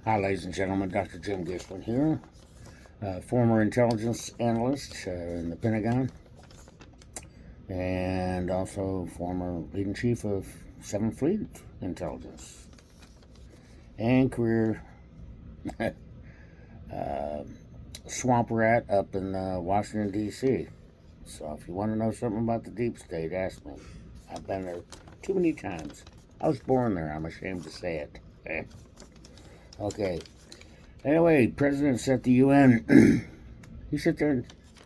Hi, ladies and gentlemen. Dr. Jim Gislin here, former intelligence analyst in the Pentagon, and also former leading chief of 7th Fleet Intelligence, and career swamp rat up in Washington, D.C. So if you want to know something about the deep state, ask me. I've been there too many times. I was born there. I'm ashamed to say it. Okay. Anyway, President set the UN. He sat there and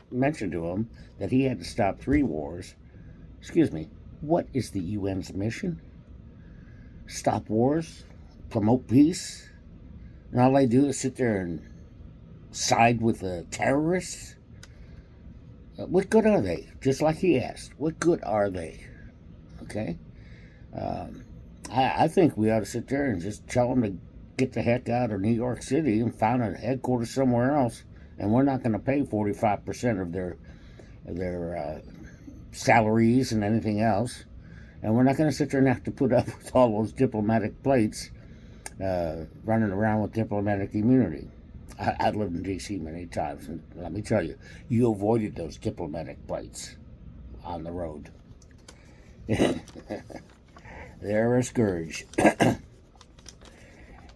mentioned to him that he had to stop 3 wars. Excuse me, what is the UN's mission? Stop wars? Promote peace? And all they do is sit there and side with the terrorists? What good are they? Just like he asked, what good are they? Okay? I think we ought to sit there and just tell them to get the heck out of New York City and find a headquarters somewhere else, and we're not going to pay 45% of their salaries and anything else, and we're not going to sit there and have to put up with all those diplomatic plates running around with diplomatic immunity. I've lived in D.C. many times, and let me tell you, you avoided those diplomatic plates on the road. They're a scourge.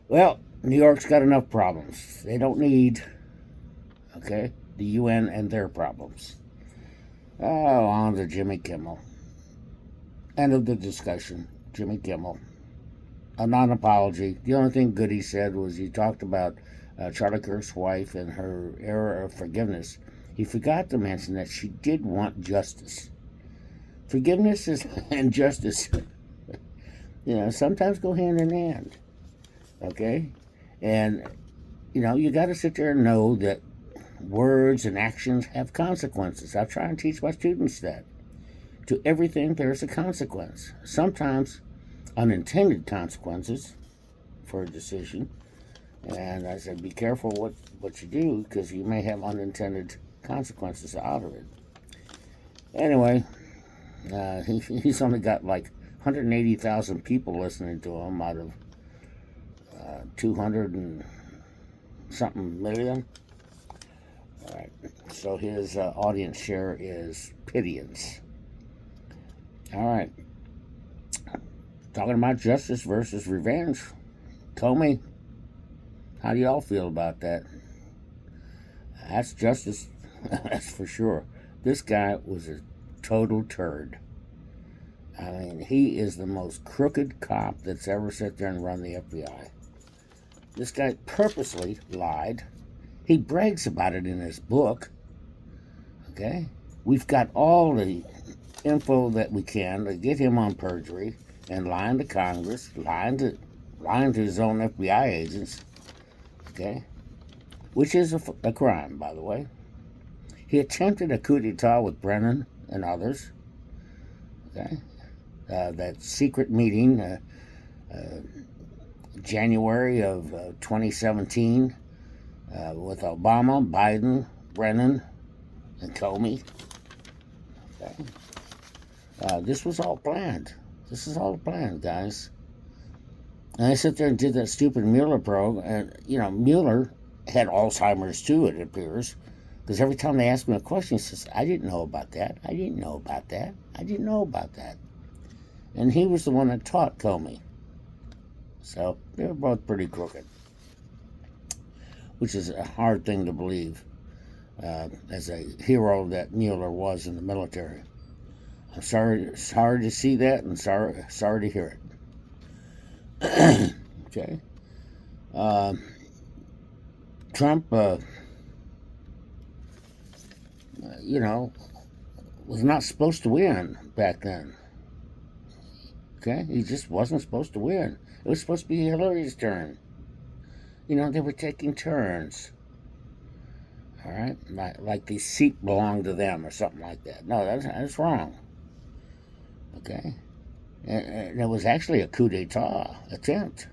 Well, New York's got enough problems. They don't need, the UN and their problems. Oh, on to Jimmy Kimmel. End of the discussion. Jimmy Kimmel. A non-apology. The only thing good he said was he talked about Charlie Kirk's wife and her era of forgiveness. He forgot to mention that she did want justice. Forgiveness and justice, sometimes go hand in hand. Okay? And, you got to sit there and know that words and actions have consequences. I try and teach my students that. To everything, there's a consequence. Sometimes unintended consequences for a decision. And I said, be careful what you do, because you may have unintended consequences out of it. Anyway, he's only got like 180,000 people listening to him out of 200 and something million. All right, so his audience share is pittance. All right, talking about justice versus revenge. Comey, how do y'all feel about that? That's justice, that's for sure. This guy was a total turd. I mean, he is the most crooked cop that's ever sat there and run the FBI. This guy purposely lied. He brags about it in his book. Okay? We've got all the info that we can to get him on perjury and lying to Congress, lying to his own FBI agents. Okay? Which is a crime, by the way. He attempted a coup d'etat with Brenner and others. Okay? That secret meeting, January of 2017, with Obama, Biden, Brennan, and Comey. Okay. This was all planned. This is all planned, guys. And I sit there and did that stupid Mueller probe, and, Mueller had Alzheimer's too, it appears, because every time they asked me a question, he says, I didn't know about that, I didn't know about that, I didn't know about that. And he was the one that taught Comey. So they were both pretty crooked, which is a hard thing to believe as a hero that Mueller was in the military. I'm sorry to see that, and sorry to hear it. Okay. Trump, was not supposed to win back then. Okay? He just wasn't supposed to win. It was supposed to be Hillary's turn. They were taking turns. All right? Like the seat belonged to them or something like that. No, that's wrong. Okay? And it was actually a coup d'etat attempt.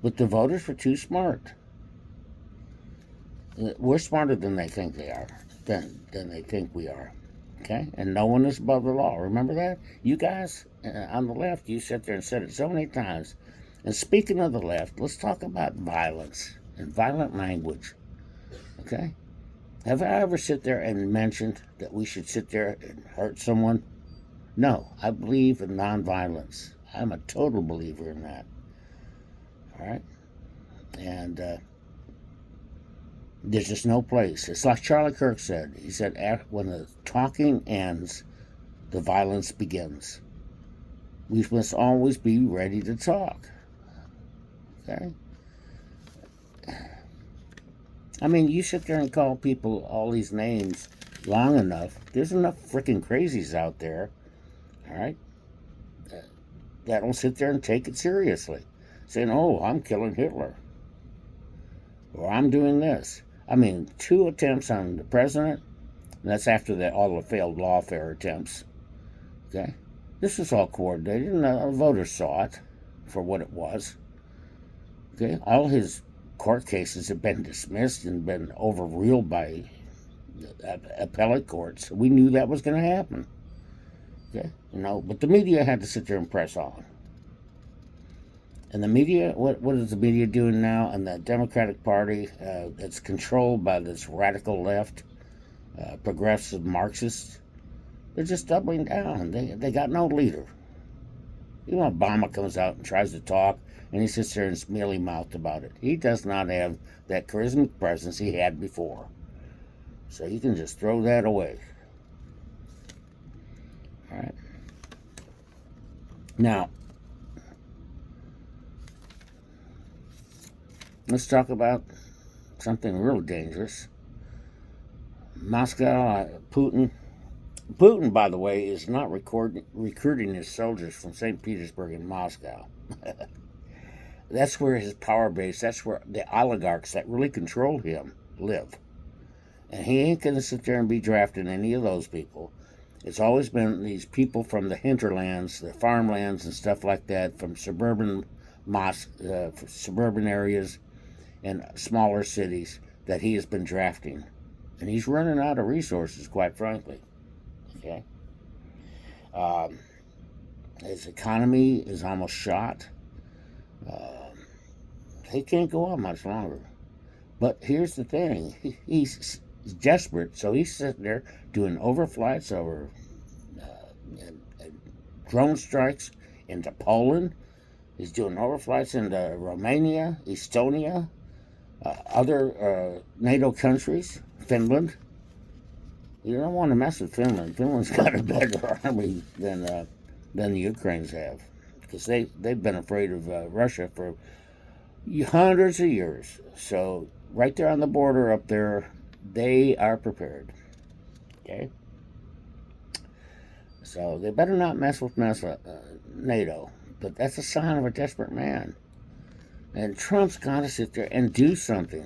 But the voters were too smart. We're smarter than they think they are. Than they think we are. Okay? And no one is above the law. Remember that? You guys on the left, you sit there and said it so many times. And speaking of the left, let's talk about violence and violent language. Okay? Have I ever sit there and mentioned that we should sit there and hurt someone? No, I believe in nonviolence. I'm a total believer in that. All right? And there's just no place. It's like Charlie Kirk said. He said, when the talking ends, the violence begins. We must always be ready to talk. Okay? I mean, you sit there and call people all these names long enough, there's enough freaking crazies out there, all right, that'll sit there and take it seriously, saying, oh, I'm killing Hitler, or I'm doing this. I mean, 2 attempts on the president, and that's after all the failed lawfare attempts, okay? This was all coordinated, and the voters saw it for what it was, okay? All his court cases have been dismissed and been overruled by appellate courts. We knew that was going to happen. Okay, but the media had to sit there and press on. And the media, what is the media doing now? And the Democratic Party, that's controlled by this radical left, progressive Marxists, they're just doubling down. They got no leader. Obama comes out and tries to talk, and he sits there and is mealy-mouthed about it. He does not have that charismatic presence he had before. So you can just throw that away. All right. Now, let's talk about something real dangerous. Moscow, Putin. Putin, by the way, is not recruiting his soldiers from St. Petersburg and Moscow. That's where his power base, that's where the oligarchs that really control him live. And he ain't going to sit there and be drafting any of those people. It's always been these people from the hinterlands, the farmlands and stuff like that, from suburban areas and smaller cities that he has been drafting. And he's running out of resources, quite frankly. Okay? His economy is almost shot. He can't go on much longer. But here's the thing. He's desperate, so he's sitting there doing overflights over drone strikes into Poland. He's doing overflights into Romania, Estonia, other NATO countries, Finland. You don't want to mess with Finland. Finland's got a better army than the Ukrainians have, because they've been afraid of Russia for hundreds of years. So right there on the border up there, they are prepared. Okay? So they better not mess with NATO. But that's a sign of a desperate man. And Trump's got to sit there and do something.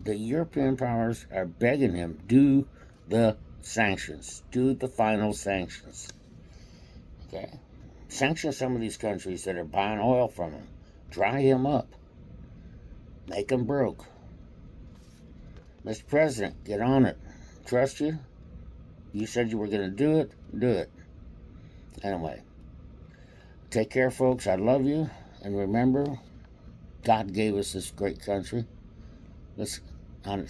The European powers are begging him, do the sanctions. Do the final sanctions. Okay? Sanction some of these countries that are buying oil from him. Dry him up. Make him broke. Mr. President, get on it. Trust you. You said you were going to do it. Do it. Anyway. Take care, folks. I love you. And remember, God gave us this great country. Let's on it.